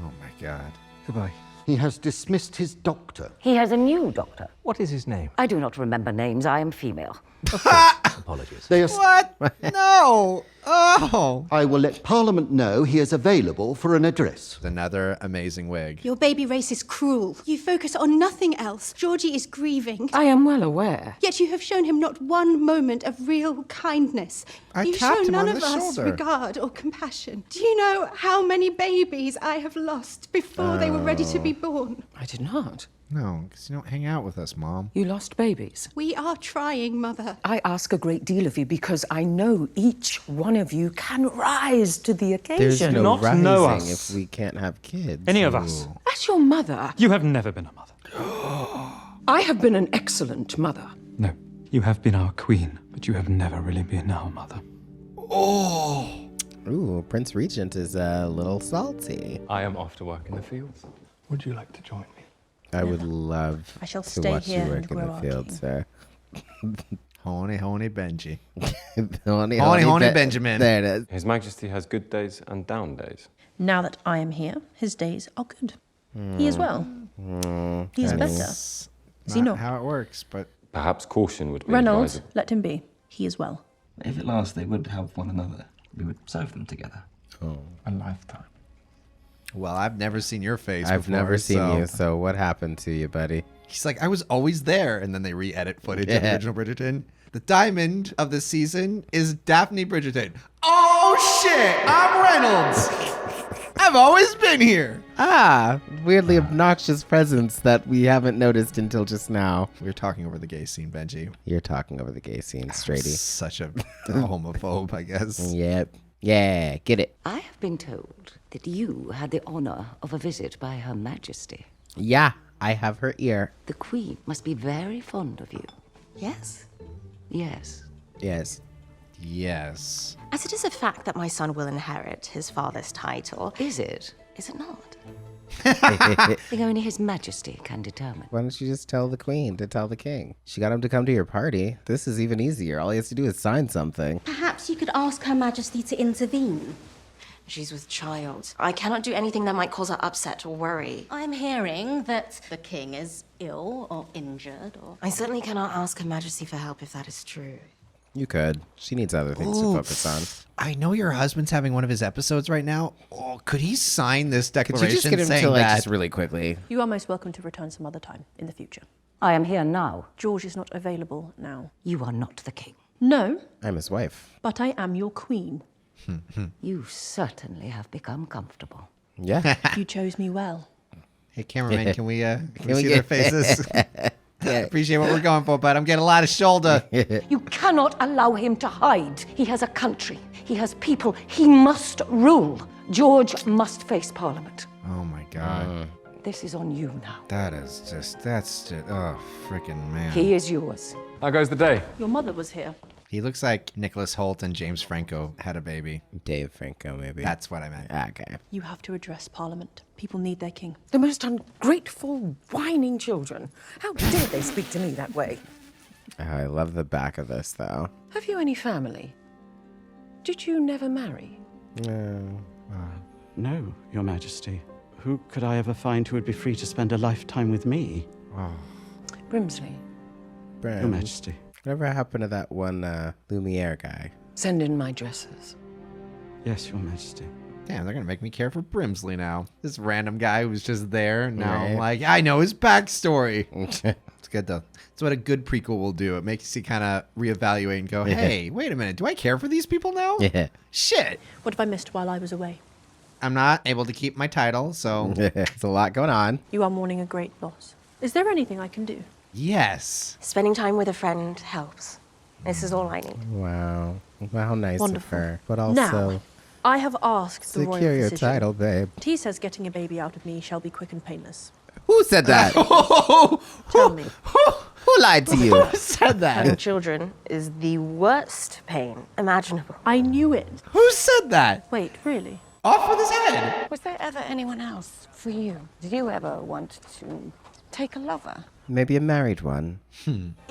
Oh my God. Goodbye. He has dismissed his doctor. He has a new doctor. What is his name? I do not remember names. I am female. Apologies. They are What? No. Oh. I will let Parliament know he is available for an address. Another amazing wig. Your baby race is cruel. You focus on nothing else. Georgie is grieving. I am well aware. Yet you have shown him not one moment of real kindness. I You've tapped shown him none on of the us shoulder. regard or compassion. Do you know how many babies I have lost before they were ready to be born? I did not. No, because you don't hang out with us, Mom. You lost babies. We are trying, Mother. I ask a great deal of you because I know each one of you can rise to the occasion. There's no not rising know us. if we can't have kids. Any of us. As your mother, You have never been a mother. I have been an excellent mother. No. You have been our queen, but you have never really been our mother. Ooh, Prince Regent is a little salty. I am off to work in the fields. Would you like to join me? I would love I shall to stay watch here you work and in grow the our field, king. sir. Honey Benji. Honey, Benjamin. There it is. His Majesty has good days and down days. Now that I am here, his days are good. He is well. He is better. That's Is he not not? how it works, but Perhaps caution would be Reynolds, advisable. let him be. He is well. If at last they would have one another, we would serve them together. Oh. A lifetime. Well, I've never seen your face I've before, never seen so- you, so what happened to you, buddy? He's like, I was always there. And then they re-edit footage of the original Bridgerton. The diamond of the season is Daphne Bridgerton. Oh, shit! I'm Reynolds! I've always been here! Ah, weirdly obnoxious presence that we haven't noticed until just now. We're talking over the gay scene, Benji. You're talking over the gay scene, Straighty. Such a homophobe, I guess. Yep. Yeah, get it. I have been told that you had the honor of a visit by Her Majesty. Yeah, I have her ear. The Queen must be very fond of you. Yes? Yes. Yes. Yes. As it is a fact that my son will inherit his father's title. Is it? Is it not? I think only His Majesty can determine. Why don't you just tell the Queen to tell the King? She got him to come to your party. This is even easier. All he has to do is sign something. Perhaps you could ask Her Majesty to intervene. She's with child. I cannot do anything that might cause her upset or worry. I'm hearing that the king is ill or injured or... I certainly cannot ask Her Majesty for help if that is true. You could. She needs other things to focus on. I know your husband's having one of his episodes right now. Oh, could he sign this declaration Could you just get him saying to, like, that? just really quickly? You are most welcome to return some other time in the future. I am here now. George is not available now. You are not the king. No, I'm his wife. but I am your queen. You certainly have become comfortable. Yeah. You chose me well. Hey, cameraman, can we we see get- their faces? I appreciate what we're going for, but I'm getting a lot of shoulder. You cannot allow him to hide. He has a country. He has people. He must rule. George must face Parliament. Oh my God. This is on you now. That's just, oh, freaking man. He is yours. How goes the day? Your mother was here. He looks like Nicholas Hoult and James Franco had a baby. Dave Franco, maybe. That's what I meant. Okay. You have to address Parliament. People need their king. The most ungrateful, whining children. How dare they speak to me that way? Oh, I love the back of this, though. Have you any family? Did you never marry? No. No, Your Majesty. Who could I ever find who would be free to spend a lifetime with me? Brimsley. Your Majesty. Whatever happened to that one Lumiere guy? Send in my dresses. Yes, Your Majesty. Damn, they're gonna make me care for Brimsley now. This random guy who was just there. Now I'm Right. like, I know his backstory. It's good though. It's what a good prequel will do. It makes you kind of reevaluate and go, hey, wait a minute. Do I care for these people now? Yeah. Shit. What have I missed while I was away? I'm not able to keep my title, so There's a lot going on. You are mourning a great loss. Is there anything I can do? yes. Spending time with a friend helps. This is all I need. Wow. Well, how nice Wonderful. of her. But also, Now, I have asked the royal secure your physician. title, babe. He says getting a baby out of me shall be quick and painless. Who said that? Tell me. Who lied to you? Who said Having that? children is the worst pain imaginable. I knew it. Who said that? Wait, really? Off with his head. Was there ever anyone else for you? Did you ever want to take a lover? Maybe a married one.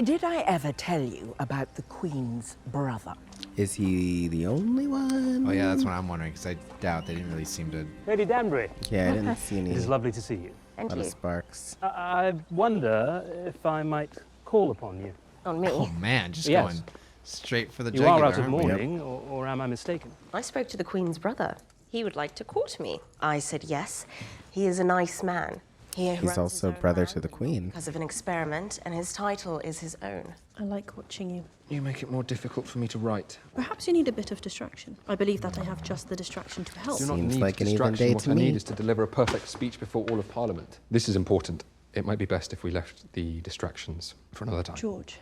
Did I ever tell you about the Queen's brother? Is he the only one? Oh yeah, that's what I'm wondering because I doubt they didn't really seem to. Lady Danbury. Yeah, I didn't see any. It is lovely to see you. A And lot of you. sparks. I wonder if I might call upon you. On me. Oh man, just Yes. going straight for the You jugular. are out of aren't we? mourning, or am I mistaken? I spoke to the Queen's brother. He would like to court me. I said yes. He is a nice man. He He's runs also his own brother land to the Queen. because of an experiment, and his title is his own. I like watching you. You make it more difficult for me to write. Perhaps you need a bit of distraction. I believe that I have just the distraction to help. Do not Seems need like an even distraction. day What to I me. need is to deliver a perfect speech before all of Parliament. This is important. It might be best if we left the distractions for another time. George,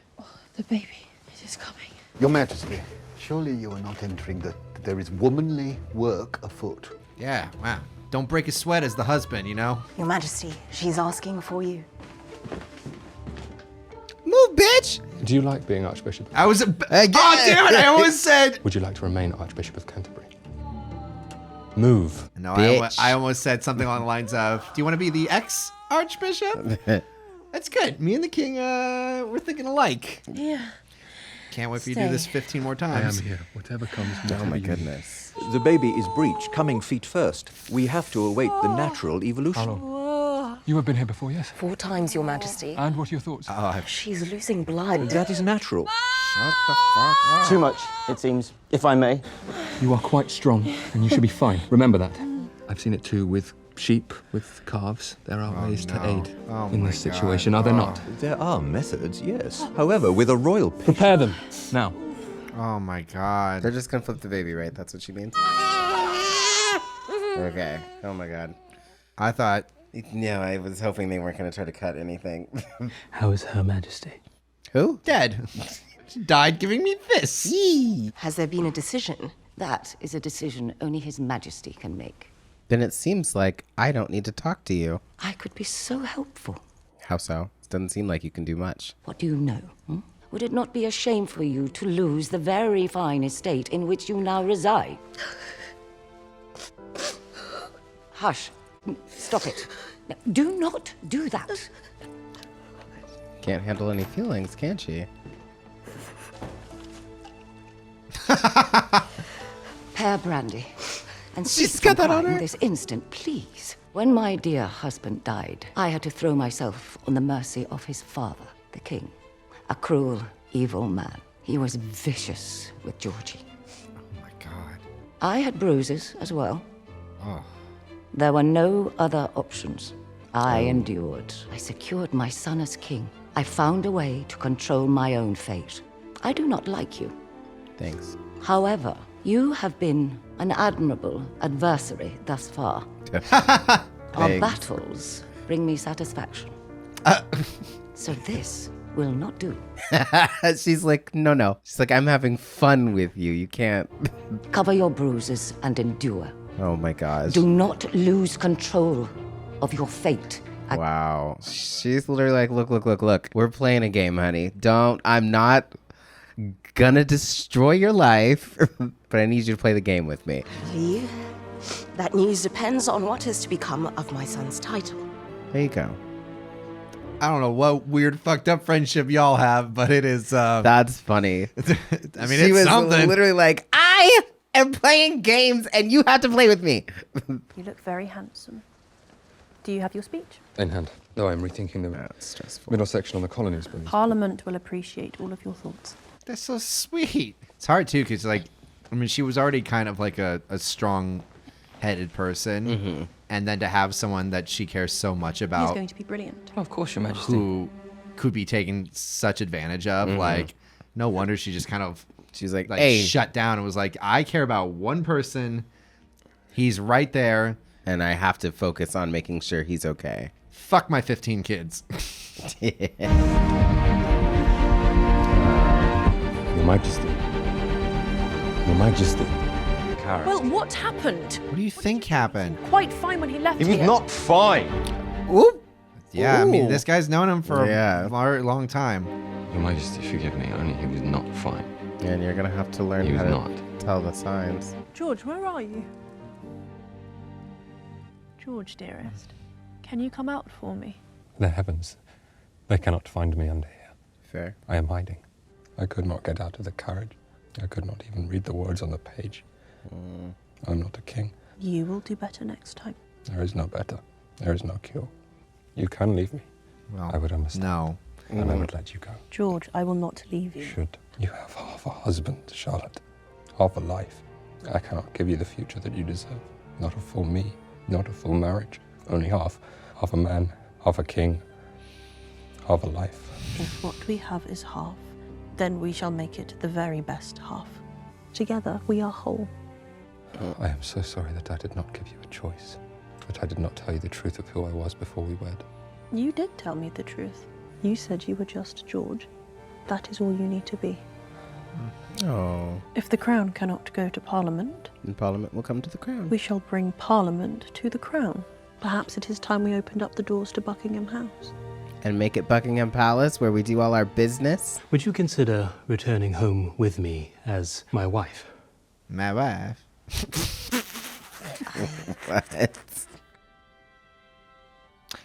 the baby, it is coming. Your Majesty, surely you are not entering that there is womanly work afoot. Yeah, wow. Don't break a sweat as the husband, you know? Your Majesty, she's asking for you. Move, bitch! Do you like being Archbishop? I was oh damn it! I almost said. Would you like to remain Archbishop of Canterbury? Move. No, Bitch. I almost said something along the lines of, "Do you want to be the ex-archbishop?" That's good. Me and the king, we're thinking alike. Yeah. Can't wait for you to do this 15 more I times. am here. Whatever comes. Oh my goodness. The baby is breech, coming feet first. We have to await the natural evolution. You have been here before, yes? 4 times, Your Majesty. And what are your thoughts? She's losing blood. That is natural. Shut the fuck up. Too much, it seems, if I may. You are quite strong, and you should be fine. Remember that. I've seen it too with sheep, with calves. There are ways to aid in this situation, are there not? There are methods, yes. However, with a royal patient... Prepare them, now. Oh my god. They're just gonna flip the baby, right? That's what she means? Okay. Oh my god. I thought... Yeah, I was hoping they weren't gonna try to cut anything. How is Her Majesty? Who? Dead. She died giving me this. Has there been a decision? That is a decision only His Majesty can make. Then it seems like I don't need to talk to you. I could be so helpful. How so? It doesn't seem like you can do much. What do you know? Would it not be a shame for you to lose the very fine estate in which you now reside? Hush. Stop it. Now, do not do that. Can't handle any feelings, can she? Pear brandy. And She's got that on her. this instant, please. When my dear husband died, I had to throw myself on the mercy of his father, the king. A cruel, evil man. He was vicious with Georgie. Oh my god. I had bruises as well. Oh. There were no other options. I endured. I secured my son as king. I found a way to control my own fate. I do not like you. Thanks. However, you have been an admirable adversary thus far. Our battles bring me satisfaction. So this will not do. She's like, no. She's like, I'm having fun with you. You can't. Cover your bruises and endure. Oh my gosh. Do not lose control of your fate. Wow. She's literally like, look. We're playing a game, honey. I'm not gonna destroy your life, but I need you to play the game with me. Lee, that news depends on what is to become of my son's title. There you go. I don't know what weird fucked up friendship y'all have, but it is That's funny. I mean, she it's was something. literally like, I am playing games and you have to play with me. You look very handsome. Do you have your speech? In hand. No, I'm rethinking the middle section on the colonies. But Parliament will appreciate all of your thoughts. That's so sweet. It's hard too, because like, I mean, she was already kind of like a strong-headed person, and then to have someone that she cares so much about, He's going to be brilliant. Oh, of course, Your Majesty. who could be taken such advantage of. Like, no wonder she just kind of she's like hey, shut down and was like, I care about one person. He's right there, and I have to focus on making sure he's okay. Fuck my 15 kids. Your Majesty. Your Majesty. Well, what happened? What do you think happened? Quite fine when he left He was here. not fine. Ooh. Yeah, I mean, Ooh. this guy's known him for a very long time. Your Majesty, forgive me. Only he was not fine. And you're gonna have to learn He was how to not. tell the signs. George, where are you? George, dearest, can you come out for me? The heavens, they cannot find me under here. Fair. I am hiding. I could not get out of the carriage. I could not even read the words on the page. I'm not a king. You will do better next time. There is no better. There is no cure. You can leave me. Well, I would understand. No. And I would let you go. George, I will not leave you. Should you have half a husband, Charlotte, half a life, I cannot give you the future that you deserve. Not a full me, not a full marriage, only half. Half a man, half a king, half a life. If what we have is half, then we shall make it the very best half. Together, we are whole. I am so sorry that I did not give you a choice, that I did not tell you the truth of who I was before we wed. You did tell me the truth. You said you were just George. That is all you need to be. Oh. If the crown cannot go to Parliament, And Parliament will come to the crown. we shall bring Parliament to the crown. Perhaps it is time we opened up the doors to Buckingham House. And make it Buckingham Palace where we do all our business. Would you consider returning home with me as my wife? My wife? What?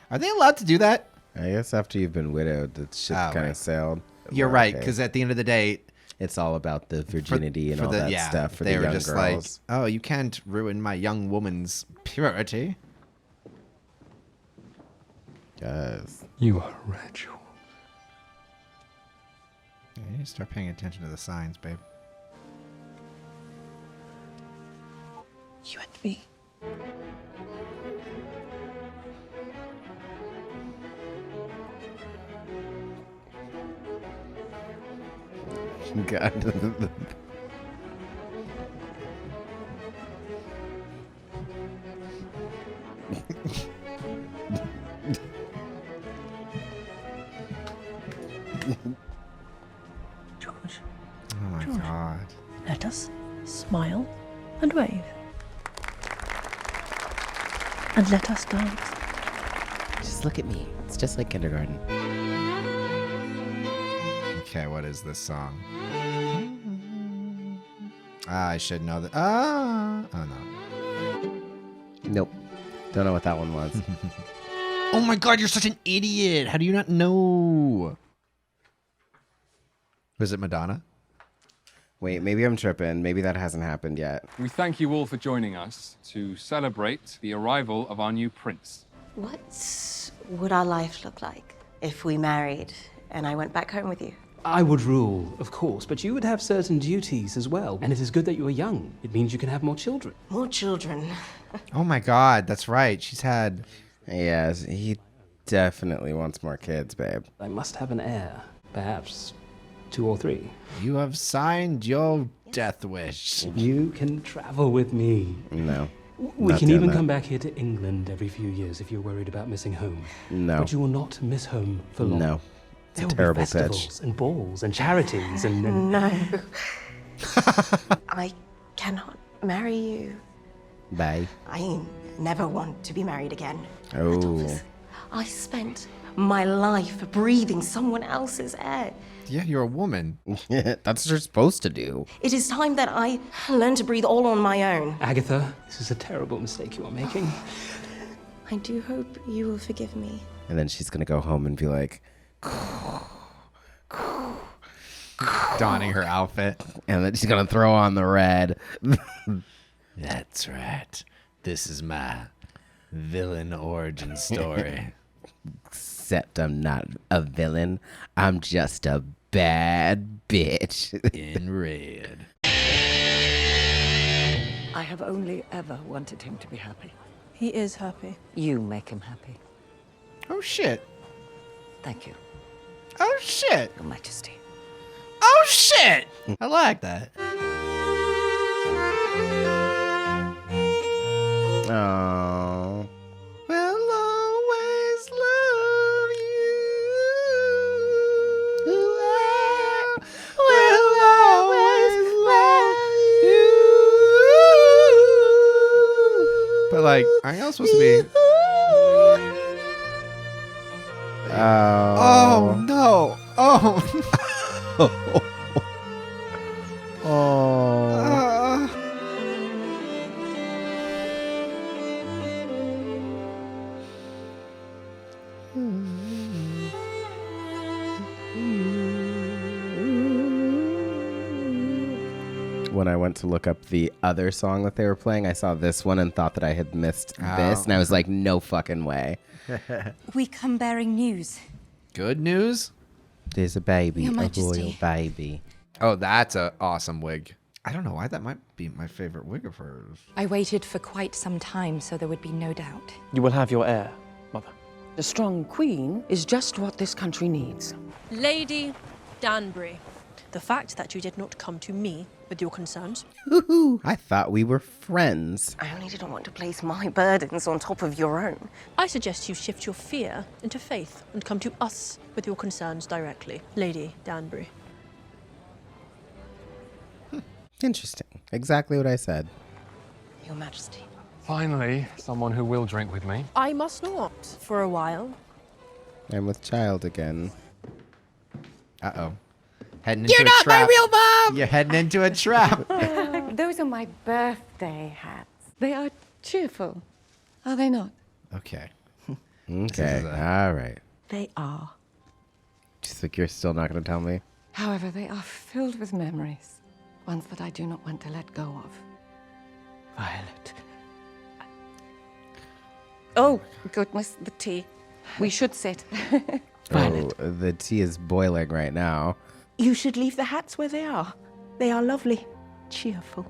Are they allowed to do that? I guess after you've been widowed, the ship kind of sailed. You're right, because at the end of the day, it's all about the virginity and all that stuff for they the were young just girls. like, oh, you can't ruin my young woman's purity. Yes. You are a rare jewel. Yeah, you need to start paying attention to the signs, babe. You and me. God. George. Oh my George. God. Let us smile and wave. And let us dance. Just look at me. It's just like kindergarten. Okay, what is this song? I should know that. Oh no. Nope. Don't know what that one was. Oh my God, you're such an idiot. How do you not know? Was it Madonna? Wait, maybe I'm tripping. Maybe that hasn't happened yet. We thank you all for joining us to celebrate the arrival of our new prince. What would our life look like if we married and I went back home with you? I would rule, of course, but you would have certain duties as well. And it is good that you are young. It means you can have more children. More children. Oh my God, that's right. She's had... Yes, he definitely wants more kids, babe. I must have an heir. Perhaps 2 or 3. You have signed your death wish. You can travel with me. No. We Not can doing even that. come back here to England every few years if you're worried about missing home. No. But you will not miss home for long. No. It's There a will terrible be festivals pitch. and balls and charities and... No. I cannot marry you. Bye. I never want to be married again. Oh. I spent my life breathing someone else's air. Yeah, you're a woman. That's what you're supposed to do. It is time that I learn to breathe all on my own. Agatha, this is a terrible mistake you are making. I do hope you will forgive me. And then she's going to go home and be like, Donning her outfit. and then she's going to throw on the red. That's right. This is my villain origin story. Except I'm not a villain. I'm just a bad bitch. In red. I have only ever wanted him to be happy. He is happy. You make him happy. Oh shit. Thank you, Oh shit. Your Majesty. Oh shit. I like that. Oh. We'll always love you. We'll always love you. But like, aren't y'all supposed to be? Oh no. Oh. Oh. When I went to look up the other song that they were playing, I saw this one and thought that I had missed this, and I was like, no fucking way. We come bearing news. Good news? There's a baby, Your a Majesty. royal baby. Oh, that's a awesome wig. I don't know why that might be my favorite wig of hers. I waited for quite some time so there would be no doubt. You will have your heir, Mother. A strong queen is just what this country needs. Lady Danbury, the fact that you did not come to me with your concerns. I thought we were friends. I only didn't want to place my burdens on top of your own. I suggest you shift your fear into faith and come to us with your concerns directly. Lady Danbury. Interesting. Exactly what I said. Your Majesty. Finally, someone who will drink with me. I must not for a while. I'm with child again. Uh-oh. Heading into You're a not my trap. real mom! You're heading into a trap. Those are my birthday hats. They are cheerful, are they not? Okay. Okay. All right. They are. Just like you're still not going to tell me? However, they are filled with memories, ones that I do not want to let go of. Violet. Oh, goodness, the tea. We should sit. Oh, the tea is boiling right now. You should leave the hats where they are. They are lovely. Cheerful.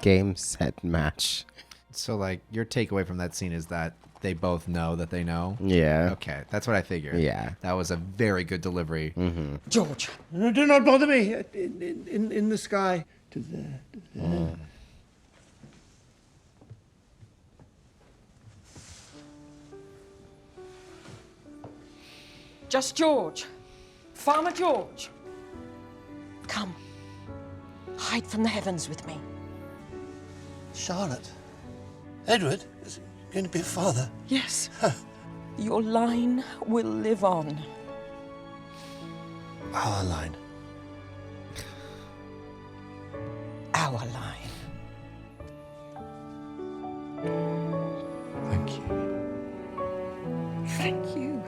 Game, set, match. So, like, your takeaway from that scene is that they both know that they know? Yeah. Okay, that's what I figured. Yeah. That was a very good delivery. Mm-hmm. George, do not bother me. In the sky. To there. Just George. Farmer George. Come. Hide from the heavens with me. Charlotte. Edward is going to be a father. Yes. Your line will live on. Our line. Our line. Thank you. Thank you.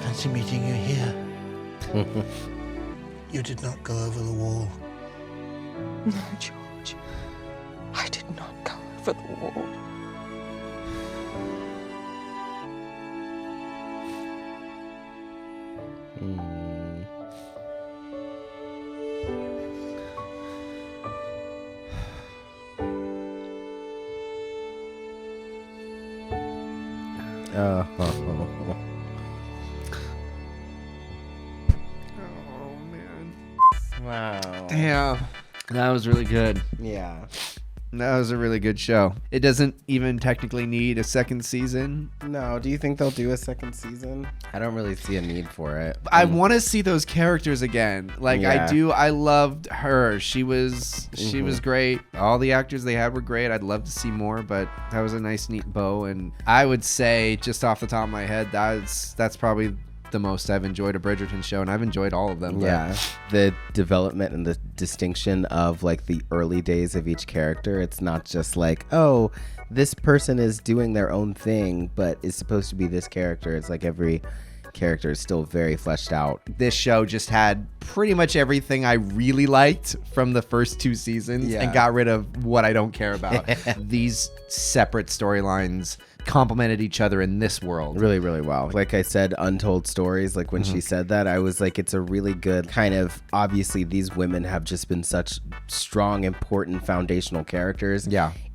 Fancy meeting you here. You did not go over the wall. No, George. I did not go over the wall. Wow. Damn. That was really good. Yeah. That was a really good show. It doesn't even technically need a second season. No, do you think they'll do a second season? I don't really see a need for it. I want to see those characters again. Like, Yeah. I do. I loved her. She was great. All the actors they had were great. I'd love to see more, but that was a nice, neat bow. And I would say, just off the top of my head, that's probably the most I've enjoyed a Bridgerton show, and I've enjoyed all of them. But Yeah, the development and the distinction of like the early days of each character. It's not just like, oh, this person is doing their own thing, but is supposed to be this character. It's like every character is still very fleshed out. This show just had pretty much everything I really liked from the first two seasons and got rid of what I don't care about. These separate storylines complemented each other in this world really, really well. Like I said, untold stories, like when she said that, I was like, it's a really good kind of, obviously these women have just been such strong, important foundational characters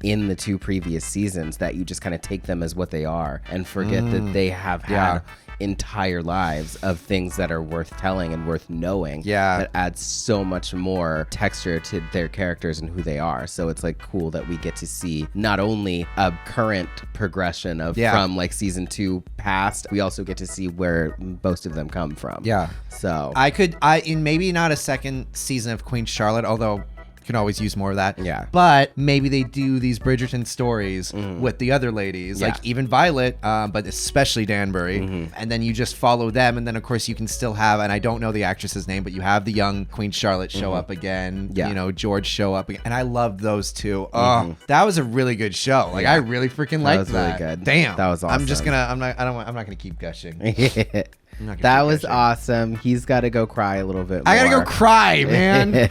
in the two previous seasons that you just kind of take them as what they are and forget that they have had entire lives of things that are worth telling and worth knowing. That adds so much more texture to their characters and who they are. So it's like cool that we get to see not only a current progression of from like season 2 past, we also get to see where most of them come from. So in maybe not a second season of Queen Charlotte, although can always use more of that. But maybe they do these Bridgerton stories with the other ladies, like even Violet, but especially Danbury. And then you just follow them. And then, of course, you can still have, and I don't know the actress's name, but you have the young Queen Charlotte show up again. You know, George show up again. And I love those two. Oh, that was a really good show. Like, I really freaking liked that. That was really good. Damn. That was awesome. I'm not going to keep gushing. That was awesome. He's got to go cry a little bit more. I got to go cry, man.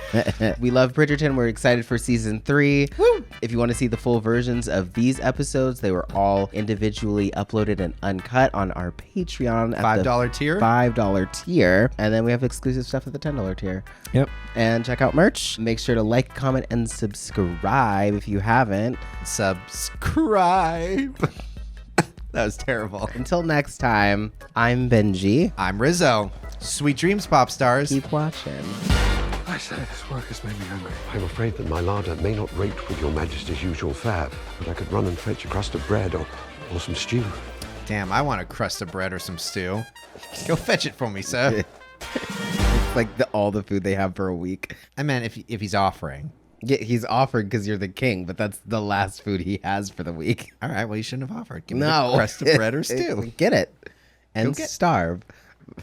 We love Bridgerton. We're excited for season 3. Woo! If you want to see the full versions of these episodes, they were all individually uploaded and uncut on our Patreon at $5 tier. $5 tier. And then we have exclusive stuff at the $10 tier. Yep. And check out merch. Make sure to like, comment, and subscribe if you haven't. Subscribe. That was terrible. Until next time, I'm Benji. I'm Rizzo. Sweet dreams, pop stars. Keep watching. I say, this work has made me hungry. I'm afraid that my larder may not rate with your majesty's usual fare, but I could run and fetch a crust of bread or some stew. Damn, I want a crust of bread or some stew. Go fetch it for me, sir. It's like all the food they have for a week. I meant if he's offering. Yeah, he's offered because you're the king, but that's the last food he has for the week. All right, well, you shouldn't have offered. Give me a crust of bread or stew. Get it. And starve.